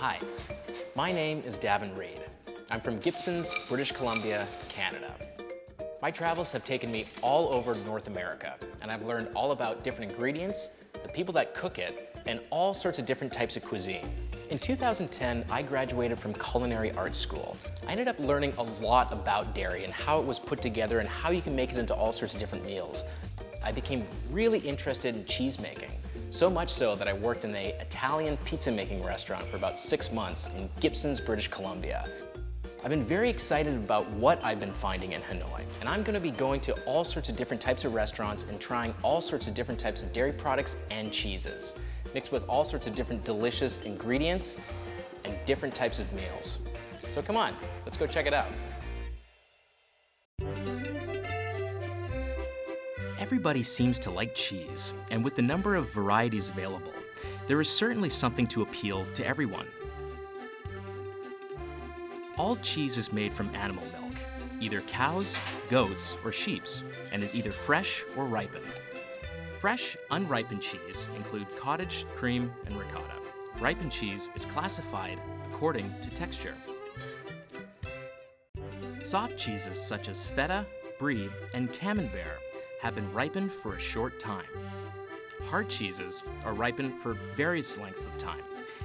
Hi, my name is Davin Reed. I'm from Gibsons, British Columbia, Canada. My travels have taken me all over North America, and I've learned all about different ingredients, the people that cook it, and all sorts of different types of cuisine. In 2010, I graduated from culinary arts school. I ended up learning a lot about dairy and how it was put together and how you can make it into all sorts of different meals. I became really interested in cheese making, so much so that I worked in an Italian pizza making restaurant for about 6 months in Gibsons, British Columbia. I've been very excited about what I've been finding in Hanoi, and I'm going to be going to all sorts of different types of restaurants and trying all sorts of different types of dairy products and cheeses, mixed with all sorts of different delicious ingredients and different types of meals. So come on, let's go check it out. Everybody seems to like cheese, and with the number of varieties available, there is certainly something to appeal to everyone. All cheese is made from animal milk, either cows, goats, or sheep's, and is either fresh or ripened. Fresh, unripened cheese include cottage, cream, and ricotta. Ripened cheese is classified according to texture. Soft cheeses such as feta, brie, and camembert have been ripened for a short time. Hard cheeses are ripened for various lengths of time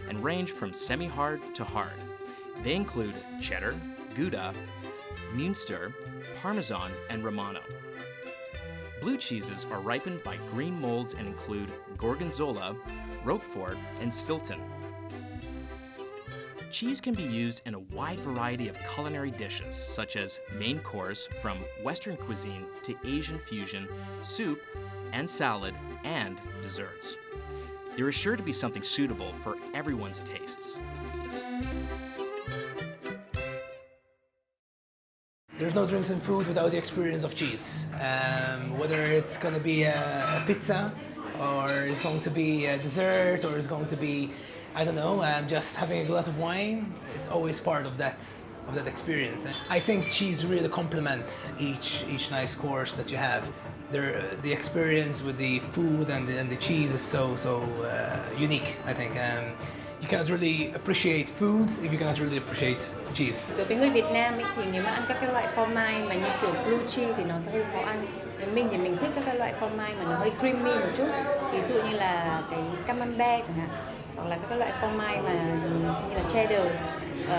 and range from semi-hard to hard. They include cheddar, Gouda, Munster, Parmesan, and Romano. Blue cheeses are ripened by green molds and include Gorgonzola, Roquefort, and Stilton. Cheese can be used in a wide variety of culinary dishes, such as main course from Western cuisine to Asian fusion, soup and salad, and desserts. There is sure to be something suitable for everyone's tastes. There's no drinks and food without the experience of cheese. Whether it's going to be a pizza, or it's going to be a dessert, or it's going to be, I don't know, just having a glass of wine, it's always part of that experience. And I think cheese really complements each nice course that you have. The experience with the food and the cheese is so unique, I think. You cannot really appreciate food if you cannot really appreciate cheese. Đối với người Việt Nam ấy, thì nếu mà ăn các cái loại phô mai mà như kiểu blue cheese thì nó sẽ hơi khó ăn. Với mình thì mình thích các cái loại phô mai mà nó hơi creamy một chút. Ví dụ như là cái Camembert chẳng hạn, hoặc là các cái loại phô mai mà như là cheddar.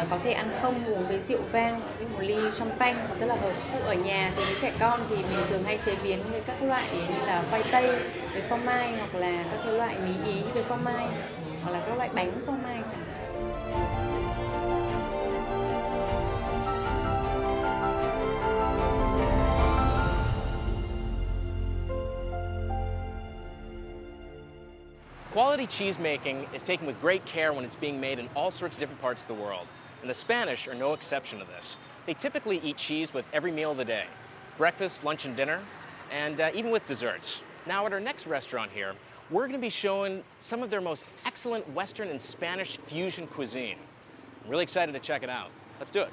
Có thể ăn không uống với rượu vang, với một ly champagne rất là hợp. Ở nhà thì với trẻ con thì mình thường hay chế biến với các loại như là khoai tây với phô mai, hoặc là các cái loại mì ý với phô mai, hoặc là các loại bánh phô mai chẳng hạn. Quality cheese making is taken with great care when it's being made in all sorts of different parts of the world, and the Spanish are no exception to this. They typically eat cheese with every meal of the day, breakfast, lunch, and dinner, and even with desserts. Now at our next restaurant here, we're going to be showing some of their most excellent Western and Spanish fusion cuisine. I'm really excited to check it out. Let's do it.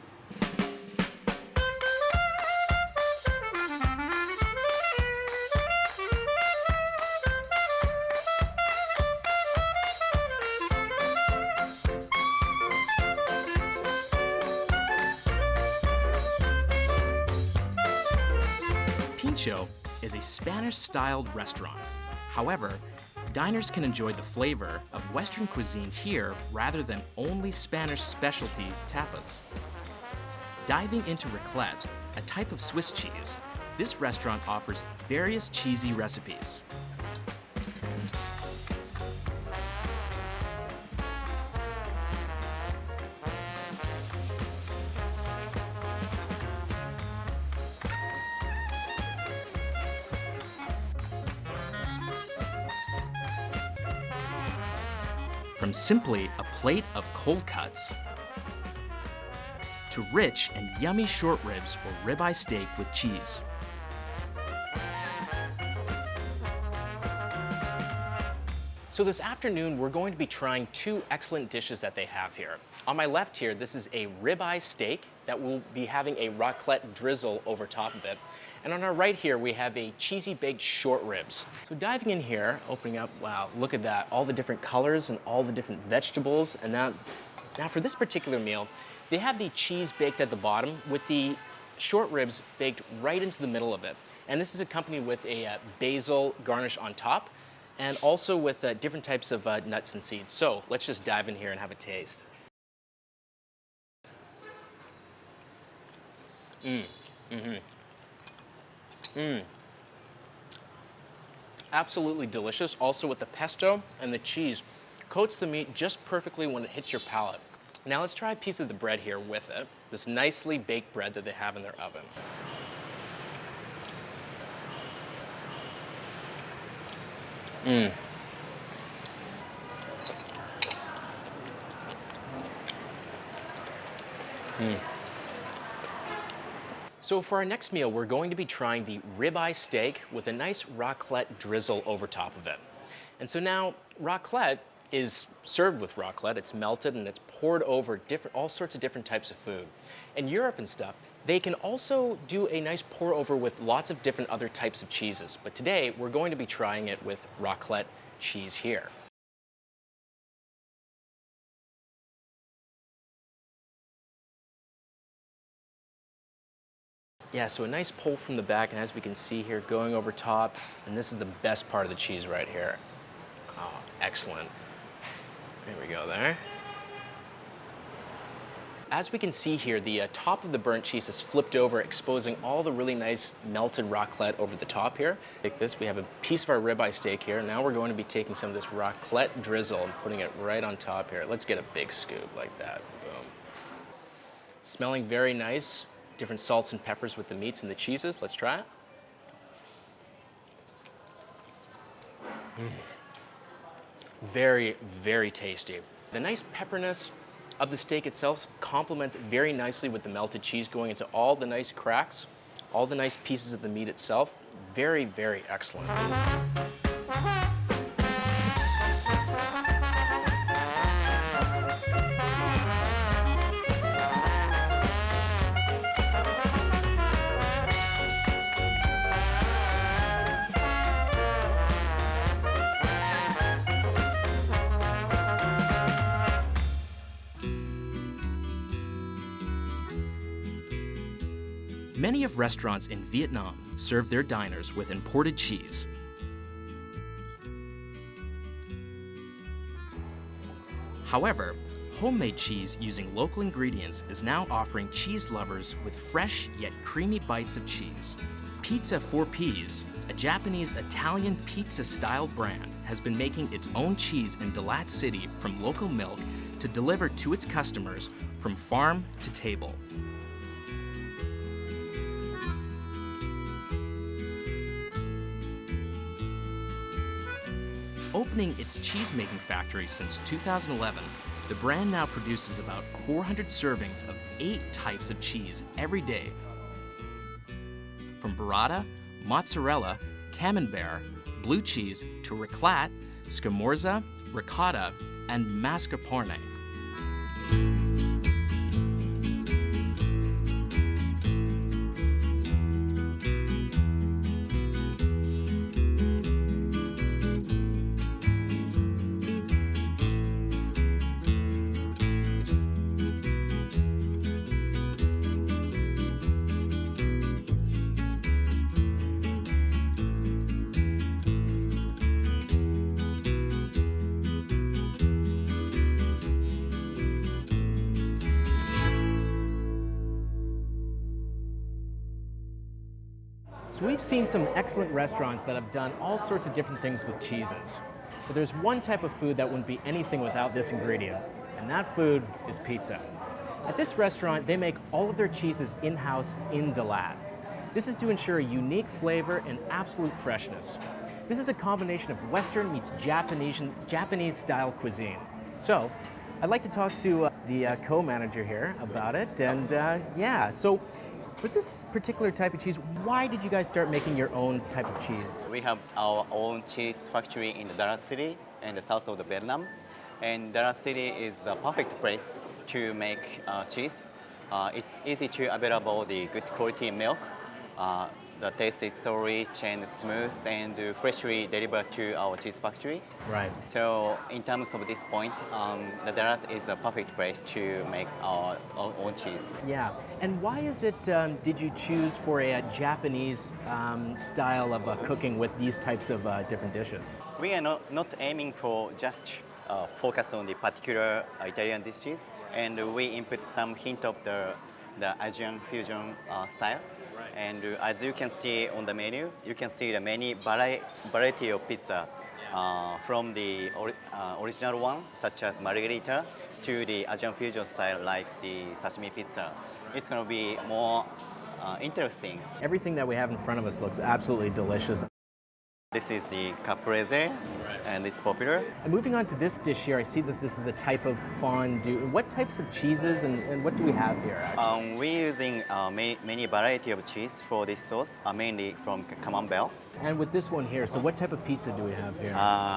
Pincho is a Spanish-styled restaurant. However, diners can enjoy the flavor of Western cuisine here rather than only Spanish specialty tapas. Diving into raclette, a type of Swiss cheese, this restaurant offers various cheesy recipes. From simply a plate of cold cuts to rich and yummy short ribs or ribeye steak with cheese. So this afternoon, we're going to be trying two excellent dishes that they have here. On my left here, this is a ribeye steak that will be having a raclette drizzle over top of it. And on our right here, we have a cheesy baked short ribs. So diving in here, opening up, wow, look at that. All the different colors and all the different vegetables. And that Now for this particular meal, they have the cheese baked at the bottom with the short ribs baked right into the middle of it. And this is accompanied with a basil garnish on top and also with different types of nuts and seeds. So let's just dive in here and have a taste. Absolutely delicious. Also with the pesto and the cheese, coats the meat just perfectly when it hits your palate. Now let's try a piece of the bread here with it. This nicely baked bread that they have in their oven. So for our next meal, we're going to be trying the ribeye steak with a nice raclette drizzle over top of it. And so now raclette is served with raclette. It's melted and it's poured over all sorts of different types of food. In Europe and stuff, they can also do a nice pour over with lots of different other types of cheeses. But today, we're going to be trying it with raclette cheese here. Yeah, so a nice pull from the back, and as we can see here, going over top, and this is the best part of the cheese right here. Oh, excellent. There we go there. As we can see here, the top of the burnt cheese is flipped over, exposing all the really nice melted raclette over the top here. Like this, we have a piece of our ribeye steak here. Now we're going to be taking some of this raclette drizzle and putting it right on top here. Let's get a big scoop like that. Boom. Smelling very nice. Different salts and peppers with the meats and the cheeses. Let's try it. Very, very tasty. The nice pepperness of the steak itself complements very nicely with the melted cheese going into all the nice cracks, all the nice pieces of the meat itself. Very, very excellent. Many of restaurants in Vietnam serve their diners with imported cheese. However, homemade cheese using local ingredients is now offering cheese lovers with fresh yet creamy bites of cheese. Pizza 4Ps, a Japanese-Italian pizza-style brand, has been making its own cheese in Dalat City from local milk to deliver to its customers from farm to table. Opening its cheese-making factory since 2011, the brand now produces about 400 servings of 8 types of cheese every day. From burrata, mozzarella, camembert, blue cheese to raclette, scamorza, ricotta, and mascarpone. So we've seen some excellent restaurants that have done all sorts of different things with cheeses. But there's one type of food that wouldn't be anything without this ingredient, and that food is pizza. At this restaurant, they make all of their cheeses in-house in Dalat. This is to ensure a unique flavor and absolute freshness. This is a combination of Western meets Japanese-style cuisine. So, I'd like to talk to the co-manager here about it, and yeah, so for this particular type of cheese, why did you guys start making your own type of cheese? We have our own cheese factory in Dalat City in the south of Vietnam. And Dalat City is the perfect place to make cheese. It's easy to available the good quality milk. the taste is so rich and smooth and freshly delivered to our cheese factory. Right. So in terms of this point, the Tart is a perfect place to make our own cheese. Yeah. And why is it, did you choose for a Japanese style of cooking with these types of different dishes? We are not aiming for just focus on the particular Italian dishes, and we input some hint of the Asian fusion style. Right. And as you can see on the menu, you can see the many variety of pizza from the original one, such as margherita, to the Asian fusion style like the sashimi pizza. It's going to be more interesting. Everything that we have in front of us looks absolutely delicious. This is the caprese, and it's popular. And moving on to this dish here, I see that this is a type of fondue. What types of cheeses and what do we have here, actually? We're using many variety of cheese for this sauce, mainly from Camembert. And with this one here, so what type of pizza do we have here?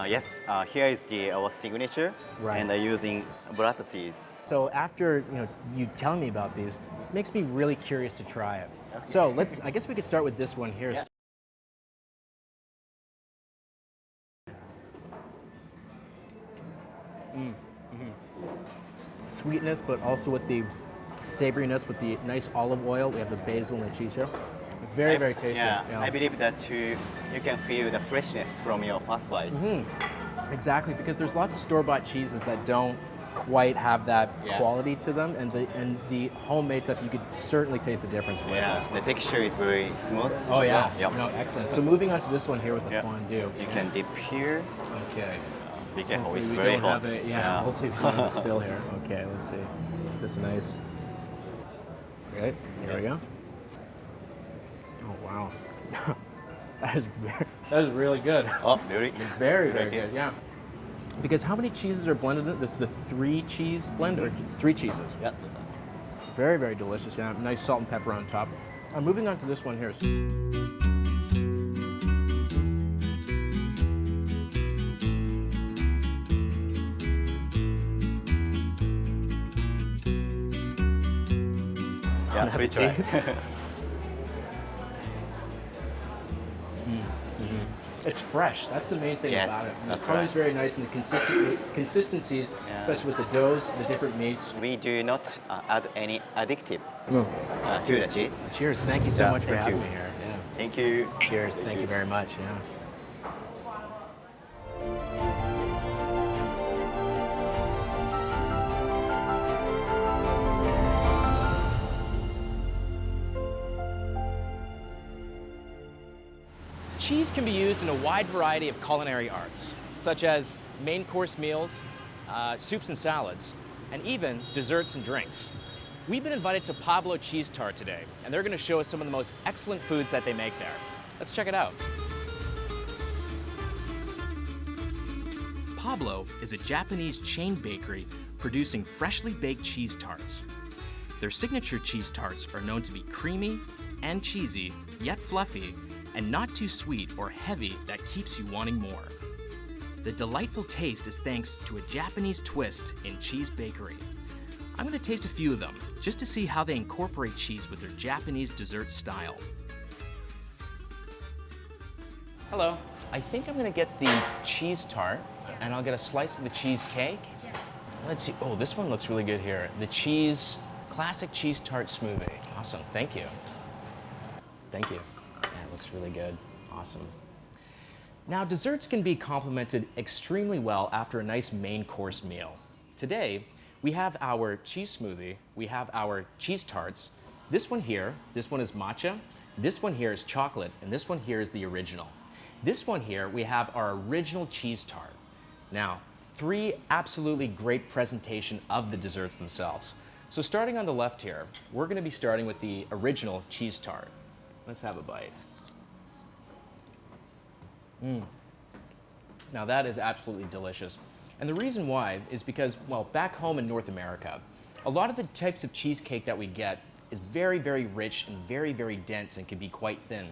Yes, here is our signature, Right. and using burrata cheese. So after you telling me about these, it makes me really curious to try it. So I guess we could start with this one here. Yeah. Sweetness, but also with the savoriness, with the nice olive oil. We have the basil and the cheese here. Very, very tasty. Yeah, I believe that you can feel the freshness from your first bite. Exactly, because there's lots of store-bought cheeses that don't quite have that Yeah. quality to them, and the homemade stuff, you could certainly taste the difference with. Yeah, the texture is very smooth. Oh yeah. Yep. No, excellent. So moving on to this one here with the Yeah. fondue. You can dip here. Okay. Be careful, Hopefully it's we very don't hot. have yeah, hopefully we don't have a spill here. Okay, let's see. Just nice. Right, here we go. Oh wow. that is really good. Oh, really? Very, very good, yeah. Because how many cheeses are blended in? This is a 3-cheese blend, or 3 cheeses? Yeah. Very, very delicious, yeah. Nice salt and pepper on top. Moving on to this one here. Yeah, we try. It's fresh. That's the main thing Yes, about it. And that's it's always right. very nice, and the consistencies, Yeah. especially with the doughs, the different meats. We do not add any addictive to the cheese. Cheers. Thank you so Yeah, much for thank having you. me here. Yeah. Thank you. Cheers. Thank you very much. Yeah. Cheese can be used in a wide variety of culinary arts, such as main course meals, soups and salads, and even desserts and drinks. We've been invited to Pablo Cheese Tart today, and they're going to show us some of the most excellent foods that they make there. Let's check it out. Pablo is a Japanese chain bakery producing freshly baked cheese tarts. Their signature cheese tarts are known to be creamy and cheesy, yet fluffy, and not too sweet or heavy that keeps you wanting more. The delightful taste is thanks to a Japanese twist in cheese bakery. I'm going to taste a few of them just to see how they incorporate cheese with their Japanese dessert style. Hello. I think I'm going to get the cheese tart, and I'll get a slice of the cheesecake. Let's see. Oh, this one looks really good here. The classic cheese tart smoothie. Awesome. Thank you. Thank you. Yeah, it looks really good. Awesome. Now, desserts can be complemented extremely well after a nice main course meal. Today, we have our cheese smoothie, we have our cheese tarts. This one here, this one is matcha, this one here is chocolate, and this one here is the original. This one here, we have our original cheese tart. Now, 3 absolutely great presentation of the desserts themselves. So starting on the left here, we're gonna be starting with the original cheese tart. Let's have a bite. Now that is absolutely delicious. And the reason why is because, well, back home in North America, a lot of the types of cheesecake that we get is very, very rich and very, very dense and can be quite thin.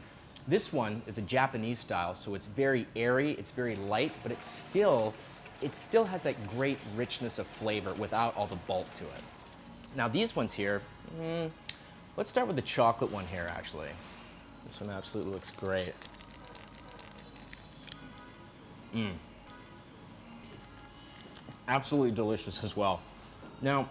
This one is a Japanese style, so it's very airy, it's very light, but it still has that great richness of flavor without all the bulk to it. Now these ones here, let's start with the chocolate one here actually. This one absolutely looks great. Absolutely delicious as well. Now,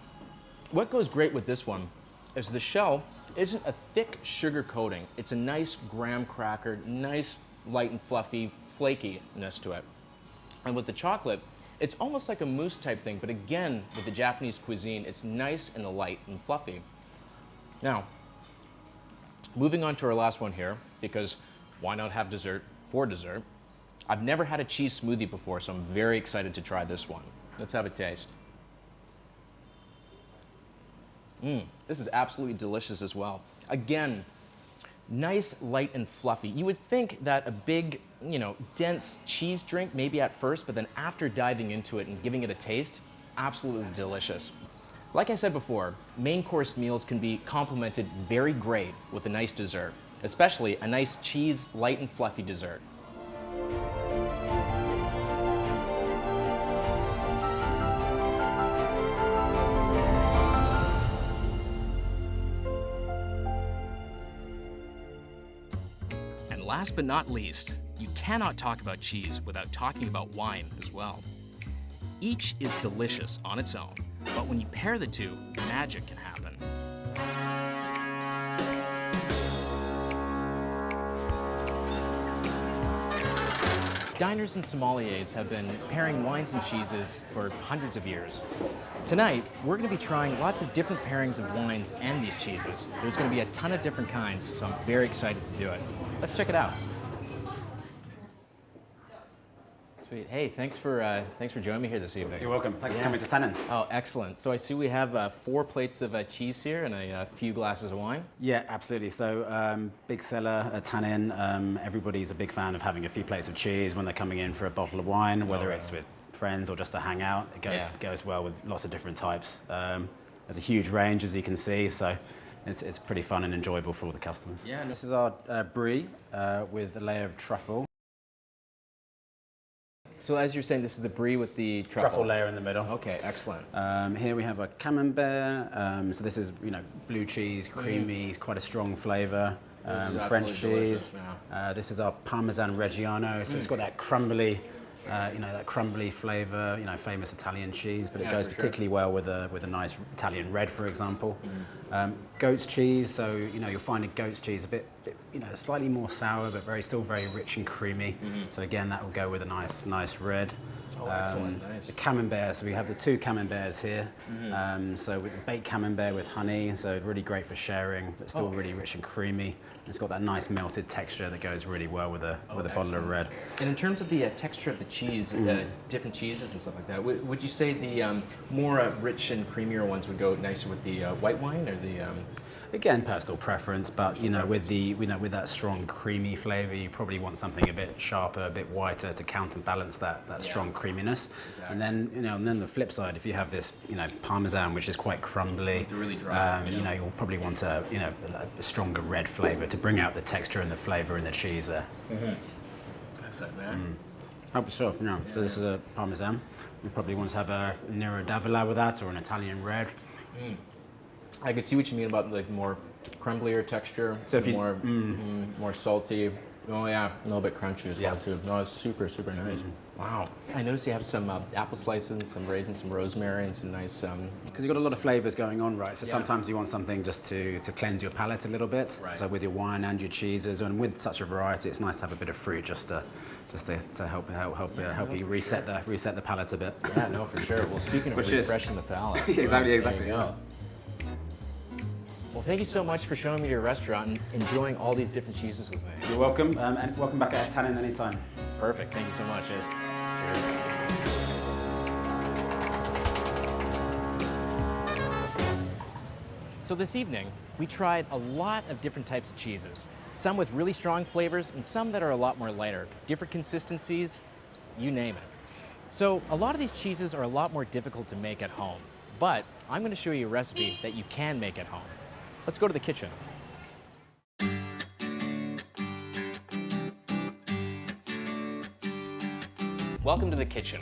what goes great with this one is the shell isn't a thick sugar coating. It's a nice graham cracker, nice light and fluffy flakiness to it. And with the chocolate, it's almost like a mousse type thing, but again, with the Japanese cuisine, it's nice and light and fluffy. Now, moving on to our last one here, because why not have dessert for dessert? I've never had a cheese smoothie before, so I'm very excited to try this one. Let's have a taste. This is absolutely delicious as well. Again, nice, light, and fluffy. You would think that a big, dense cheese drink, maybe at first, but then after diving into it and giving it a taste, absolutely delicious. Like I said before, main course meals can be complemented very great with a nice dessert, especially a nice cheese, light, and fluffy dessert. Last but not least, you cannot talk about cheese without talking about wine as well. Each is delicious on its own, but when you pair the two, magic can happen. Diners and sommeliers have been pairing wines and cheeses for hundreds of years. Tonight, we're going to be trying lots of different pairings of wines and these cheeses. There's going to be a ton of different kinds, so I'm very excited to do it. Let's check it out. Sweet. Hey, thanks for joining me here this evening. You're welcome. Thanks for coming to Tannen. Oh, excellent. So I see we have 4 plates of cheese here and a few glasses of wine. Yeah, absolutely. So big seller at Tannen. Everybody's a big fan of having a few plates of cheese when they're coming in for a bottle of wine, whether it's with friends or just to hang out. It goes well with lots of different types. There's a huge range, as you can see, so it's pretty fun and enjoyable for all the customers. Yeah. This is our brie with a layer of truffle. So as you're saying, this is the brie with the Truffle layer in the middle. Okay, excellent. Here we have a Camembert. So this is, blue cheese, creamy, quite a strong flavour. French cheese. This is our Parmesan Reggiano. So it's got that crumbly, that crumbly flavour. Famous Italian cheese, but it goes particularly well with a nice Italian red, for example. Goat's cheese. So you'll find a goat's cheese a bit slightly more sour, but still very rich and creamy. So again, that will go with a nice red. Oh, excellent. Nice. The Camembert, so we have the 2 Camemberts here. So with the baked Camembert with honey, so really great for sharing, but still really rich and creamy. It's got that nice melted texture that goes really well with a bottle of red. And in terms of the texture of the cheese, different cheeses and stuff like that, would you say the more rich and creamier ones would go nicer with the white wine or the? Again, personal preference, but with that strong creamy flavour, you probably want something a bit sharper, a bit whiter to counterbalance that strong creaminess. Exactly. And then the flip side, if you have this Parmesan, which is quite crumbly, really dry, you'll probably want a stronger red flavour to bring out the texture and the flavour in the cheese there. That's it, man. Help yourself, So this is a Parmesan. You probably want to have a Nero d'Avola with that, or an Italian red. I can see what you mean about the more crumblier texture, so if more salty. Oh yeah, a little bit crunchy as well too. No, it's super, super nice. Wow. I noticed you have some apple slices, some raisins, some rosemary, and some nice... Because you've got a lot of flavours going on, right? So sometimes you want something just to cleanse your palate a little bit. Right. So with your wine and your cheeses, and with such a variety, it's nice to have a bit of fruit just to help you reset the palate a bit. Yeah, no, for sure. Well, speaking of refreshing the palate. Exactly. Yeah. Well, thank you so much for showing me your restaurant and enjoying all these different cheeses with me. You're welcome, and welcome back at Tannen anytime. Perfect. Thank you so much. Cheers. So this evening, we tried a lot of different types of cheeses, some with really strong flavors and some that are a lot more lighter, different consistencies, you name it. So a lot of these cheeses are a lot more difficult to make at home, but I'm going to show you a recipe that you can make at home. Let's go to the kitchen. Welcome to the kitchen.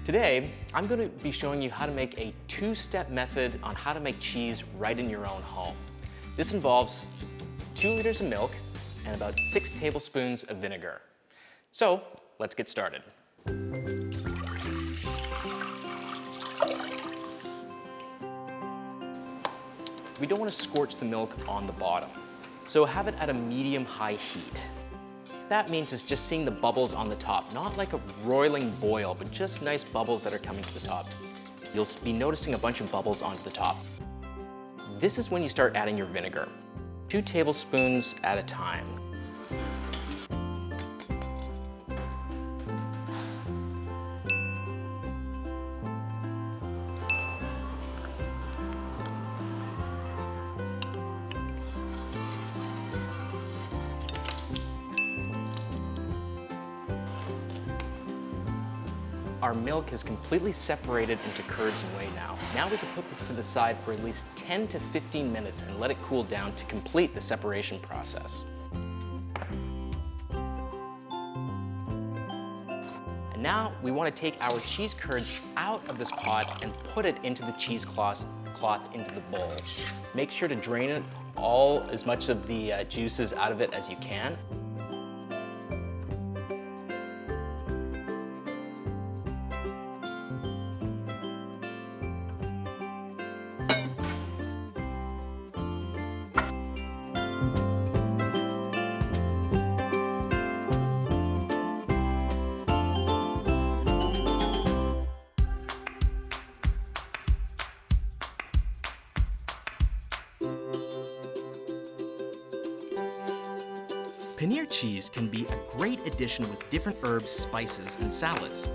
Today, I'm going to be showing you how to make a 2-step method on how to make cheese right in your own home. This involves 2 liters of milk and about 6 tablespoons of vinegar. So, let's get started. We don't want to scorch the milk on the bottom, so have it at a medium-high heat. That means it's just seeing the bubbles on the top, not like a roiling boil, but just nice bubbles that are coming to the top. You'll be noticing a bunch of bubbles onto the top. This is when you start adding your vinegar, 2 tablespoons at a time. Our milk is completely separated into curds and whey now. Now we can put this to the side for at least 10 to 15 minutes and let it cool down to complete the separation process. And now we want to take our cheese curds out of this pot and put it into the cheesecloth into the bowl. Make sure to drain it as much of the juices out of it as you can. Paneer cheese can be a great addition with different herbs, spices, and salads.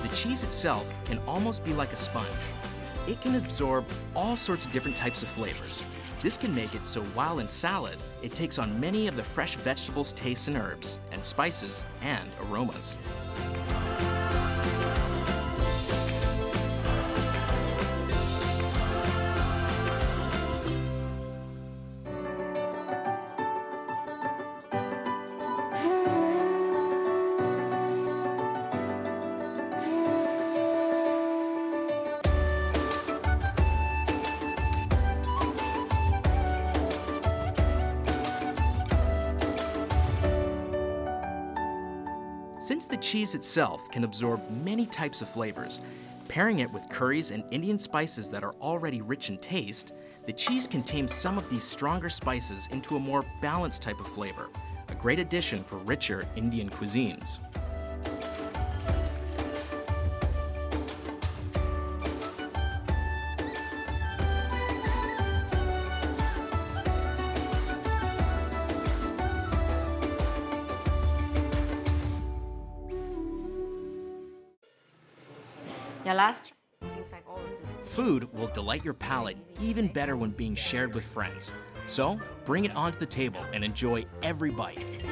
The cheese itself can almost be like a sponge. It can absorb all sorts of different types of flavors. This can make it so while in salad, it takes on many of the fresh vegetables' tastes and herbs, and spices, and aromas. Since the cheese itself can absorb many types of flavors, pairing it with curries and Indian spices that are already rich in taste, the cheese can tame some of these stronger spices into a more balanced type of flavor, a great addition for richer Indian cuisines. Your last seems like all of this. Food will delight your palate even better when being shared with friends. So, bring it onto the table and enjoy every bite.